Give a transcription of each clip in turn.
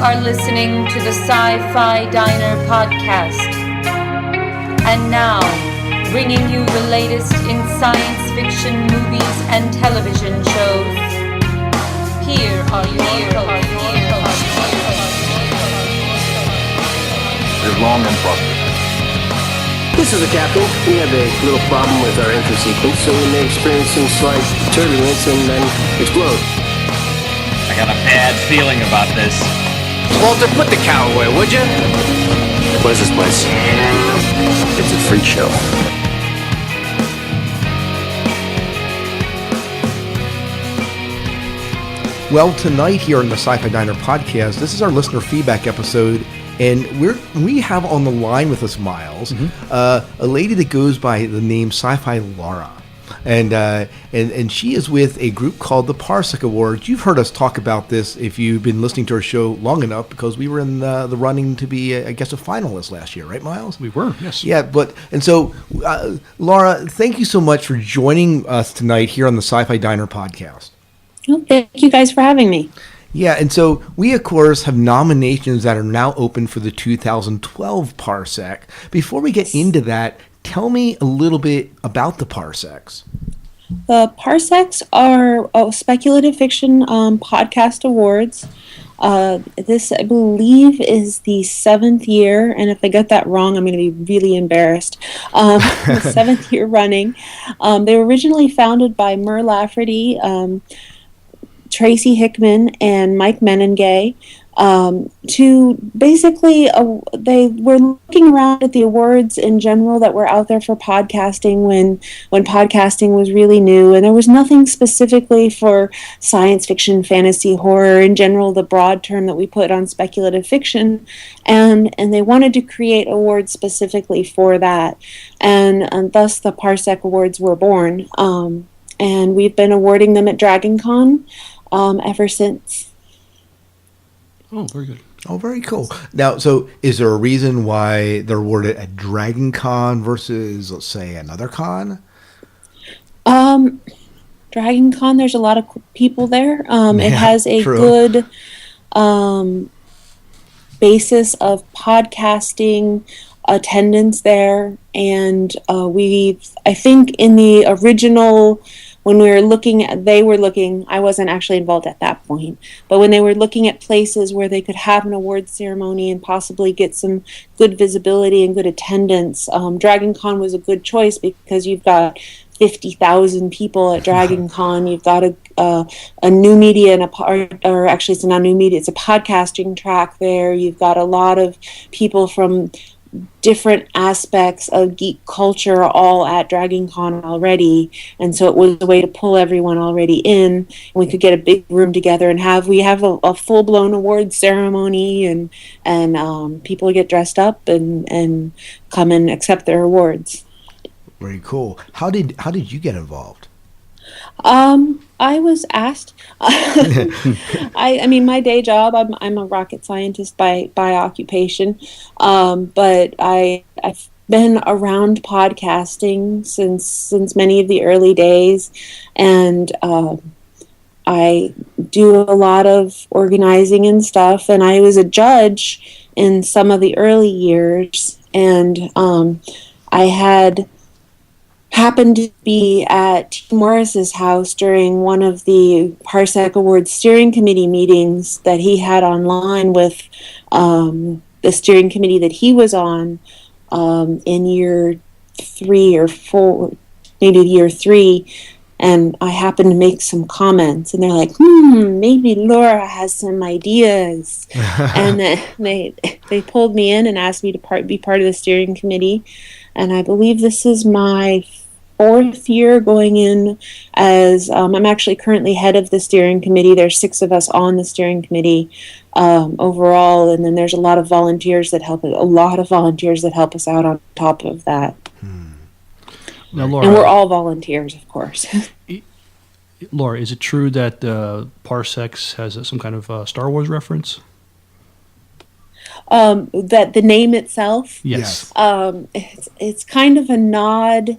are listening to the Sci-Fi Diner podcast. And now, bringing you the latest in science fiction movies and television shows. Here are your hosts. Live long and prosper. This is the captain. We have a little problem with our entry sequence, so we may experience some slight turbulence and then explode. I got a bad feeling about this. Walter, put the cow away, would you? What is this place? It's a freak show. Well, tonight here on the Sci-Fi Diner podcast, this is our listener feedback episode, and we have on the line with us, Miles, a lady that goes by the name Sci-Fi Laura, and she is with a group called the Parsec Awards. You've heard us talk about this if you've been listening to our show long enough, because we were in the running to be, I guess, a finalist last year, right, Miles? We were, yes. Yeah, so Laura, thank you so much for joining us tonight here on the Sci-Fi Diner podcast. Well, thank you guys for having me. Yeah, and so we, of course, have nominations that are now open for the 2012 Parsec. Before we get into that, tell me a little bit about the Parsecs. The Parsecs are Speculative Fiction Podcast Awards. This, I believe, is the 7th year, and if I get that wrong, I'm going to be really embarrassed. The 7th year running. They were originally founded by Mur Lafferty, Tracy Hickman, and Mike Mennenga, to basically, they were looking around at the awards in general that were out there for podcasting when podcasting was really new, and there was nothing specifically for science fiction, fantasy, horror, in general, the broad term that we put on speculative fiction, and they wanted to create awards specifically for that, and thus the Parsec Awards were born, and we've been awarding them at DragonCon ever since. Oh, very good. Oh, very cool. Now, so is there a reason why they're awarded at DragonCon versus, let's say, another con? DragonCon, there's a lot of people there. It has a good basis of podcasting attendance there, and I think in the original, when we were looking, I wasn't actually involved at that point, but when they were looking at places where they could have an awards ceremony and possibly get some good visibility and good attendance, DragonCon was a good choice because you've got 50,000 people at DragonCon. You've got a new media or actually it's not new media, it's a podcasting track there. You've got a lot of people from different aspects of geek culture all at DragonCon already, and so it was a way to pull everyone already in, and we could get a big room together and have a full-blown awards ceremony, and people get dressed up and come and accept their awards. Very cool. How did you get involved? I was asked. I mean, my day job, I'm a rocket scientist by occupation, but I've been around podcasting since many of the early days, and I do a lot of organizing and stuff, and I was a judge in some of the early years, and I had happened to be at T. Morris's house during one of the Parsec Awards steering committee meetings that he had online with the steering committee that he was on in year 3 or 4, maybe year 3, and I happened to make some comments, and they're like, maybe Laura has some ideas, and then they pulled me in and asked me to be part of the steering committee, and I believe this is my 4th year going in as, I'm actually currently head of the steering committee. There's 6 of us on the steering committee overall, and then there's a lot of volunteers that help us out on top of that. Now, Laura, and we're all volunteers, of course. Laura, is it true that Parsecs has some kind of Star Wars reference? That the name itself? Yes. It's kind of a nod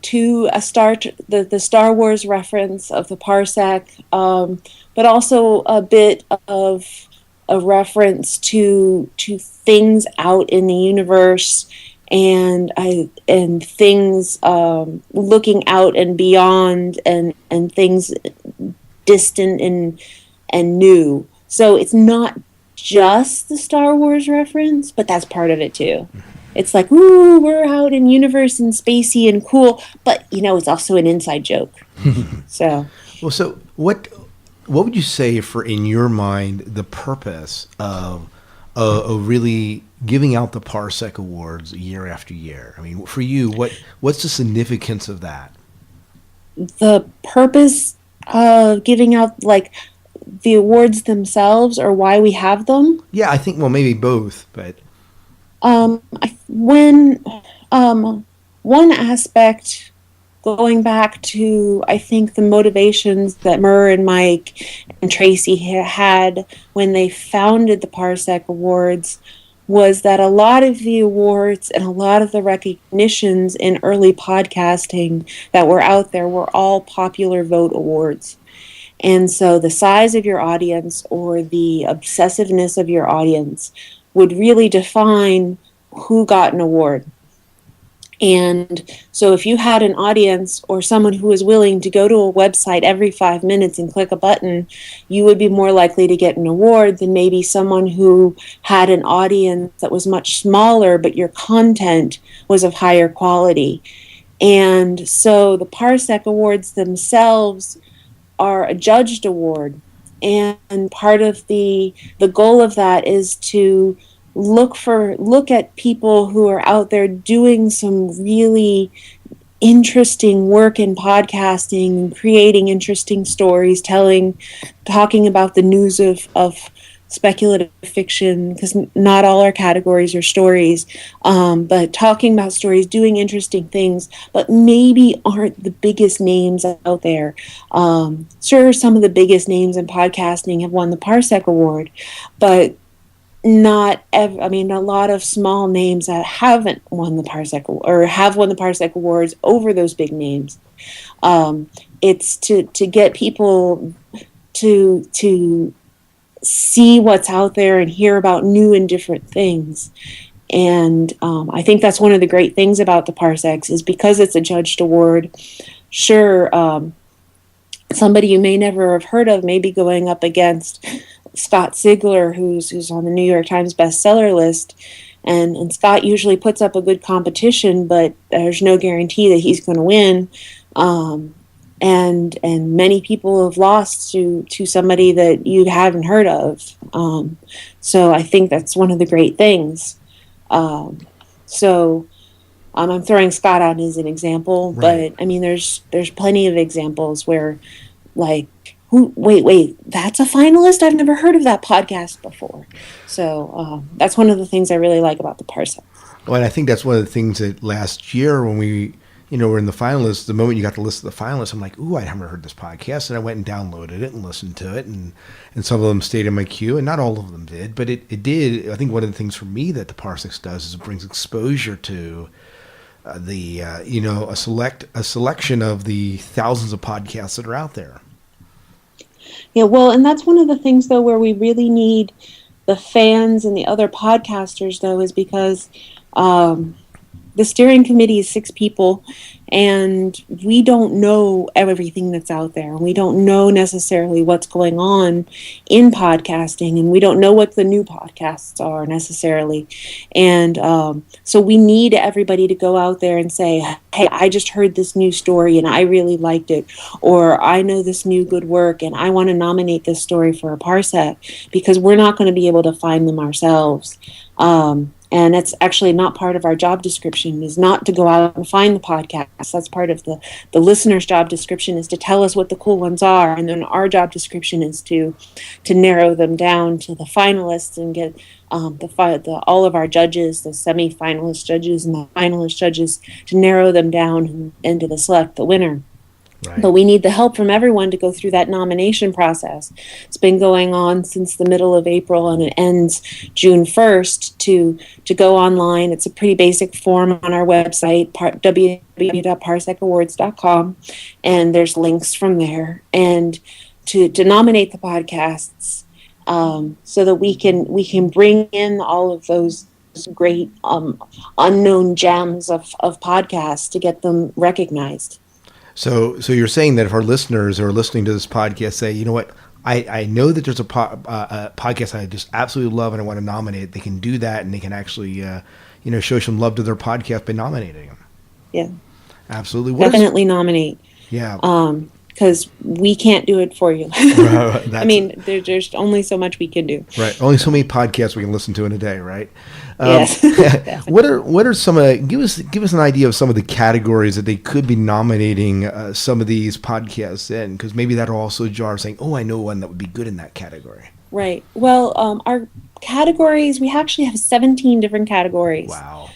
to the Star Wars reference of the Parsec, but also a bit of a reference to things out in the universe, and things looking out and beyond, and things distant and new. So it's not just the Star Wars reference, but that's part of it too. It's like, ooh, we're out in universe and spacey and cool, but it's also an inside joke. So what would you say, for, in your mind, the purpose of really giving out the Parsec Awards year after year? I mean, for you, what's the significance of that? The purpose of giving out, like, the awards themselves, or why we have them? Yeah, I think, well, maybe both, but one aspect, going back to, I think, the motivations that Mur and Mike and Tracy had when they founded the Parsec Awards, was that a lot of the awards and a lot of the recognitions in early podcasting that were out there were all popular vote awards. And so the size of your audience, or the obsessiveness of your audience, would really define who got an award. And so if you had an audience, or someone who was willing to go to a website every 5 minutes and click a button, you would be more likely to get an award than maybe someone who had an audience that was much smaller, but your content was of higher quality. And so the Parsec Awards themselves are a judged award, and part of the goal of that is to look at people who are out there doing some really interesting work in podcasting, creating interesting stories, talking about the news of speculative fiction, because not all our categories are stories, but talking about stories, doing interesting things, but maybe aren't the biggest names out there. Sure, some of the biggest names in podcasting have won the Parsec Award, but a lot of small names that haven't won the Parsec, or have won the Parsec Awards over those big names. It's to get people to see what's out there and hear about new and different things. And I think that's one of the great things about the Parsecs, is because it's a judged award. Sure, somebody you may never have heard of may be going up against Scott Sigler, who's on the New York Times bestseller list, and Scott usually puts up a good competition, but there's no guarantee that he's going to win. And many people have lost to somebody that you haven't heard of. So I think that's one of the great things. I'm throwing Scott out as an example, right. But I mean, there's plenty of examples where, like, wait, that's a finalist? I've never heard of that podcast before. So that's one of the things I really like about the Parsec. Well, and I think that's one of the things that last year when we, we're in the finalists, the moment you got the list of the finalists, I'm like, ooh, I haven't heard this podcast. And I went and downloaded it and listened to it. And some of them stayed in my queue, and not all of them did. But it did. I think one of the things for me that the Parsecs does is it brings exposure to a selection of the thousands of podcasts that are out there. Yeah, well, and that's one of the things, though, where we really need the fans and the other podcasters, though, is because the steering committee is 6 people, and we don't know everything that's out there. We don't know necessarily what's going on in podcasting, and we don't know what the new podcasts are necessarily. And so we need everybody to go out there and say, hey, I just heard this new story and I really liked it, or I know this new good work and I want to nominate this story for a Parsec, because we're not going to be able to find them ourselves. And it's actually not part of our job description, is not to go out and find the podcasts. That's part of the listener's job description, is to tell us what the cool ones are. And then our job description is to narrow them down to the finalists and get all of our judges, the semi-finalist judges and the finalist judges, to narrow them down and to select the winner. Right. But we need the help from everyone to go through that nomination process. It's been going on since the middle of April, and it ends June 1st to go online. It's a pretty basic form on our website, www.parsecawards.com, and there's links from there. And to nominate the podcasts, so that we can bring in all of those great unknown gems of podcasts to get them recognized. So you're saying that if our listeners are listening to this podcast say, you know what, I know that there's a podcast I just absolutely love and I want to nominate, they can do that and they can actually, show some love to their podcast by nominating them. Yeah. Absolutely. Definitely nominate. Yeah. Because we can't do it for you. I mean, there's only so much we can do. Right. Only so many podcasts we can listen to in a day, right? Yes. What are some give us an idea of some of the categories that they could be nominating some of these podcasts in? Because maybe that'll also jar saying, oh, I know one that would be good in that category. Right. Well, our categories, we actually have 17 different categories. Wow.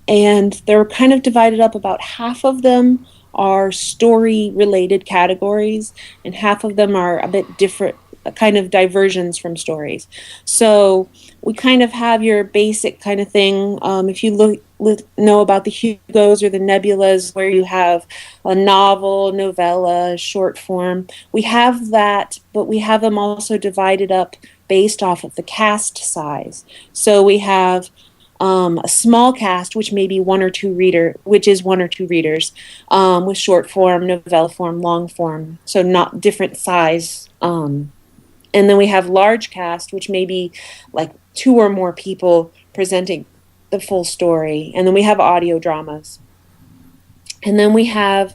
And they're kind of divided up. About half of them are story-related categories, and half of them are a bit different, kind of diversions from stories. So we kind of have your basic kind of thing. If you know about the Hugos or the Nebulas, where you have a novel, novella, short form, we have that, but we have them also divided up based off of the cast size. So we have a small cast, which may be one or two readers, with short form, novella form, long form, so not different size. And then we have large cast, which may be like 2 or more people presenting the full story. And then we have audio dramas. And then we have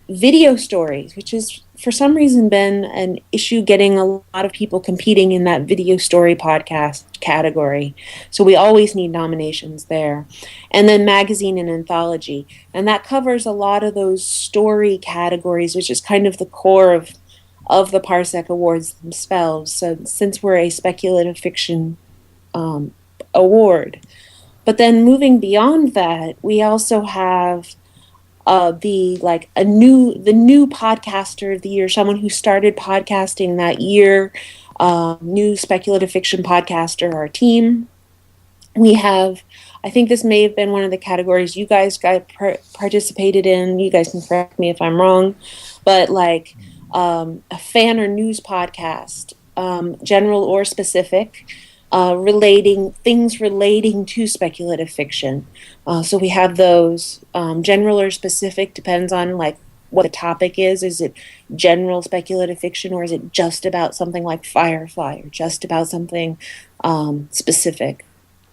video stories, which is for some reason been an issue, getting a lot of people competing in that video story podcast category. So we always need nominations there. And then magazine and anthology. And that covers a lot of those story categories, which is kind of the core of the Parsec Awards themselves. So since we're a speculative fiction award. But then moving beyond that, we also have the new podcaster of the year, someone who started podcasting that year, new speculative fiction podcaster, our team. We have, I think this may have been one of the categories you guys participated in. You guys can correct me if I'm wrong, but a fan or news podcast, general or specific, relating to speculative fiction. So we have those. General or specific depends on what the topic is. Is it general speculative fiction, or is it just about something like Firefly, or just about something specific?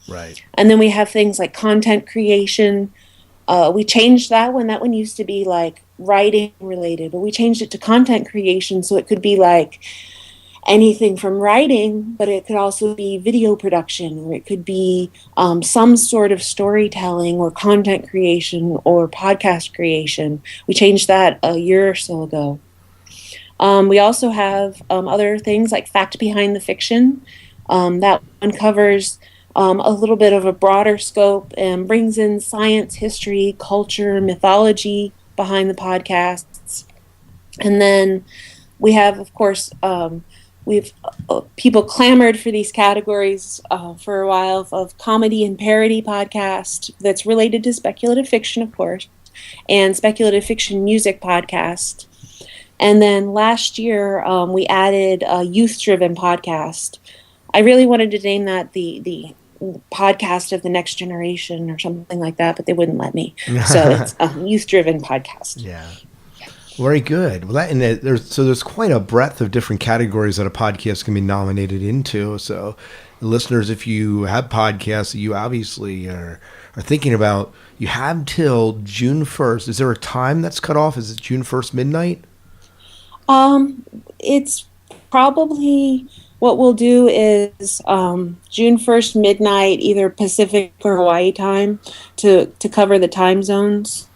Right. And then we have things like content creation. We changed that one. That one used to be writing related, but we changed it to content creation, so it could be anything from writing, but it could also be video production, or it could be some sort of storytelling or content creation or podcast creation. We changed that a year or so ago. We also have other things like fact behind the fiction. That one covers a little bit of a broader scope and brings in science, history, culture, mythology behind the podcasts. And then we have, of course, people clamored for these categories for a while, of comedy and parody podcast that's related to speculative fiction, of course, and speculative fiction music podcast. And then last year, we added a youth-driven podcast. I really wanted to name that the podcast of the next generation or something like that, but they wouldn't let me. So it's a youth-driven podcast. Yeah. Very good. Well, there's quite a breadth of different categories that a podcast can be nominated into. So, listeners, if you have podcasts that you obviously are thinking about, you have till June 1st. Is there a time that's cut off? Is it June 1st midnight? It's probably, what we'll do is June 1st midnight, either Pacific or Hawaii time, to cover the time zones.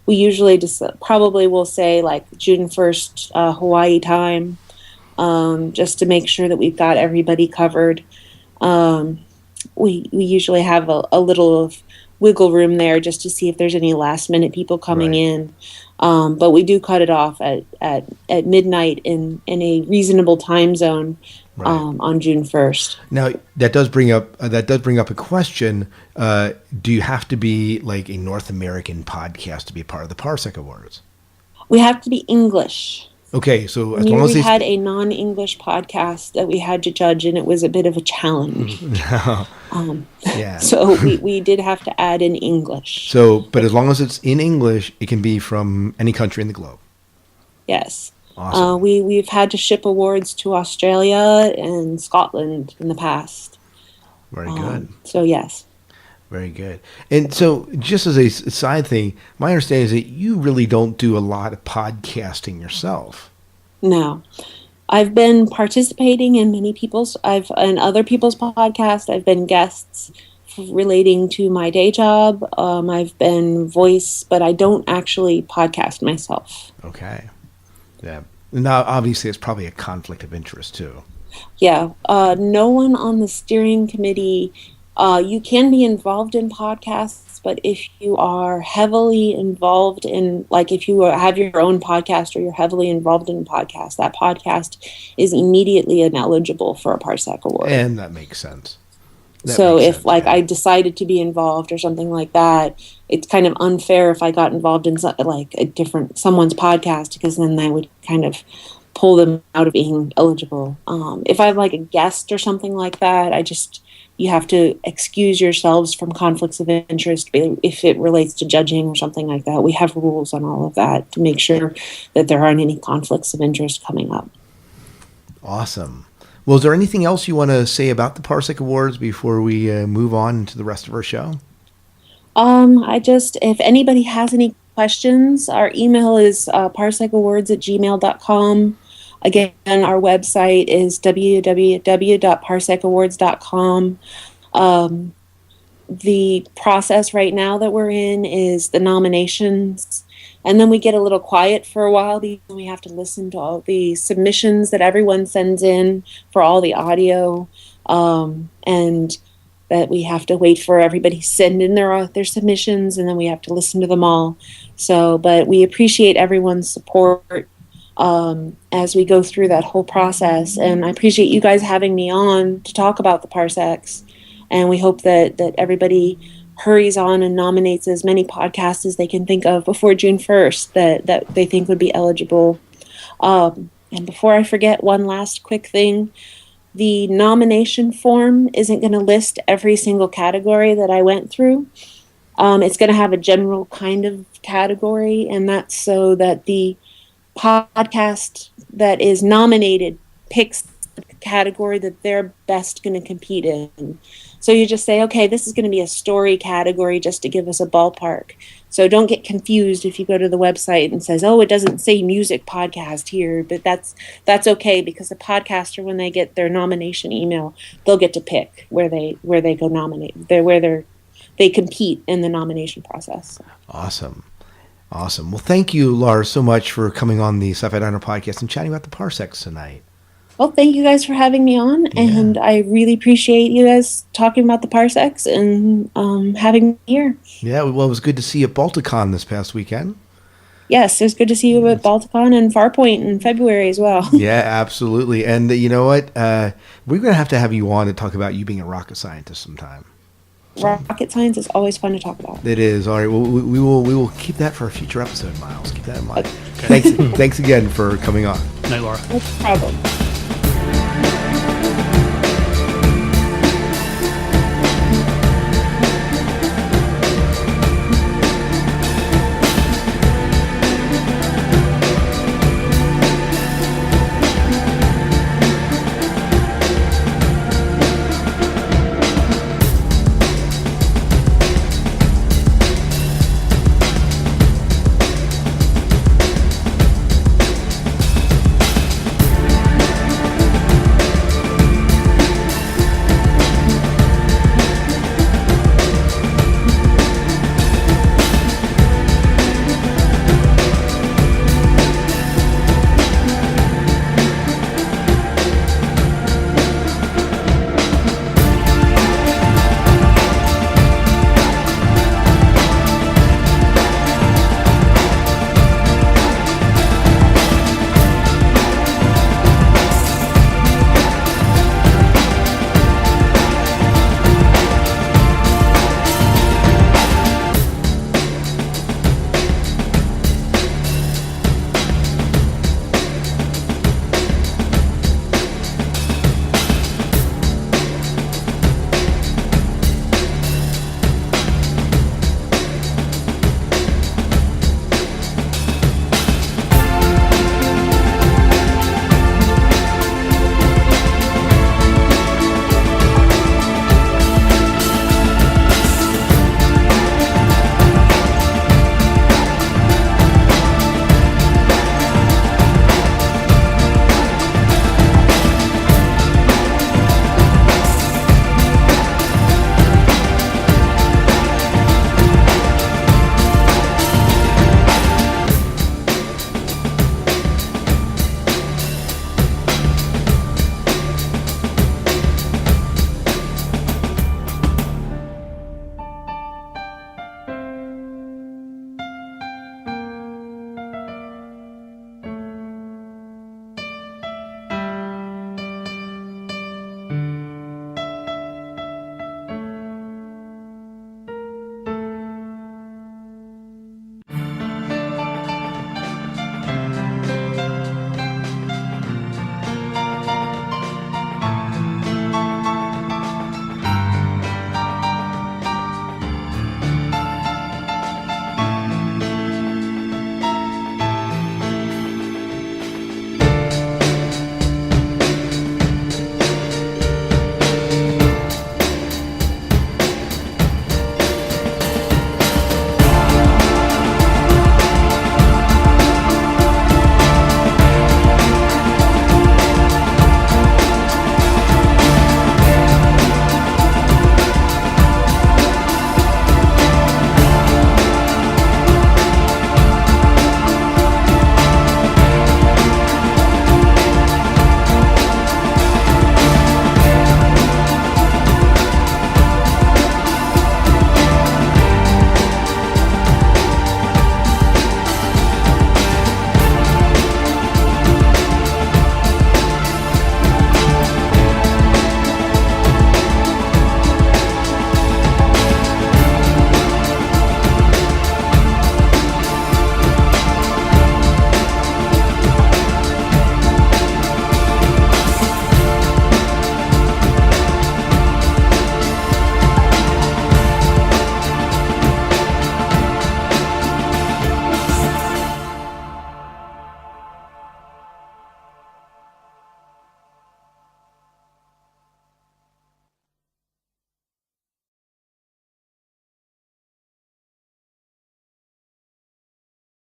We usually just probably will say June 1st Hawaii time, just to make sure that we've got everybody covered. We usually have a little of wiggle room there just to see if there's any last minute people coming in. But we do cut it off at midnight in a reasonable time zone. Right. On June 1st. Now that does bring up a question. Do you have to be a North American podcast to be part of the Parsec Awards? We have to be English. Okay, so as long as We they had a non-English podcast that we had to judge, and it was a bit of a challenge. yeah. So we did have to add in English. So, but as long as it's in English, it can be from any country in the globe. Yes. Awesome. We've had to ship awards to Australia and Scotland in the past. Very good. So yes. Very good. And so, just as a side thing, my understanding is that you really don't do a lot of podcasting yourself. No. I've been participating in other people's podcasts. I've been guests relating to my day job. I've been voice, but I don't actually podcast myself. Okay. Yeah. Now, obviously, it's probably a conflict of interest, too. Yeah. No one on the steering committee. You can be involved in podcasts, but if you are heavily involved in, like if you have your own podcast or you're heavily involved in a podcast, that podcast is immediately ineligible for a Parsec Award. And that makes sense. So if I decided to be involved or something like that, it's kind of unfair if I got involved in someone's podcast, because then that would kind of pull them out of being eligible. If I have like a guest or something like that, you have to excuse yourselves from conflicts of interest if it relates to judging or something like that. We have rules on all of that to make sure that there aren't any conflicts of interest coming up. Awesome. Well, is there anything else you want to say about the Parsec Awards before we move on to the rest of our show? If anybody has any questions, our email is parsecawards@gmail.com. Again, our website is www.parsecawards.com. The process right now that we're in is the nominations, and then we get a little quiet for a while because we have to listen to all the submissions that everyone sends in for all the audio, and that we have to wait for everybody to send in their submissions, and then we have to listen to them all. So, but we appreciate everyone's support as we go through that whole process. And I appreciate you guys having me on to talk about the Parsecs. And we hope that everybody hurries on and nominates as many podcasts as they can think of before June 1st that they think would be eligible. And before I forget, one last quick thing. The nomination form isn't going to list every single category that I went through. It's going to have a general kind of category, and that's so that the podcast that is nominated picks the category that they're best going to compete in. So you just say, okay, this is going to be a story category just to give us a ballpark. So don't get confused if you go to the website and says, oh, it doesn't say music podcast here, but that's okay, because the podcaster, when they get their nomination email, they'll get to pick where they go nominate, they compete in the nomination process. Awesome. Well, thank you, Lars, so much for coming on the Sci-Fi Diner podcast and chatting about the Parsecs tonight. Well, thank you guys for having me on, and I really appreciate you guys talking about the Parsecs and having me here. Yeah, well, it was good to see you at Balticon this past weekend. Yes, it was good to see you at Balticon and Farpoint in February as well. Yeah, absolutely. And you know what? We're going to have you on to talk about you being a rocket scientist sometime. Rocket science is always fun to talk about. It is. All right. Well, we will keep that for a future episode, Miles. Keep that in mind. Okay. Thanks again for coming on. Night, Laura. No problem.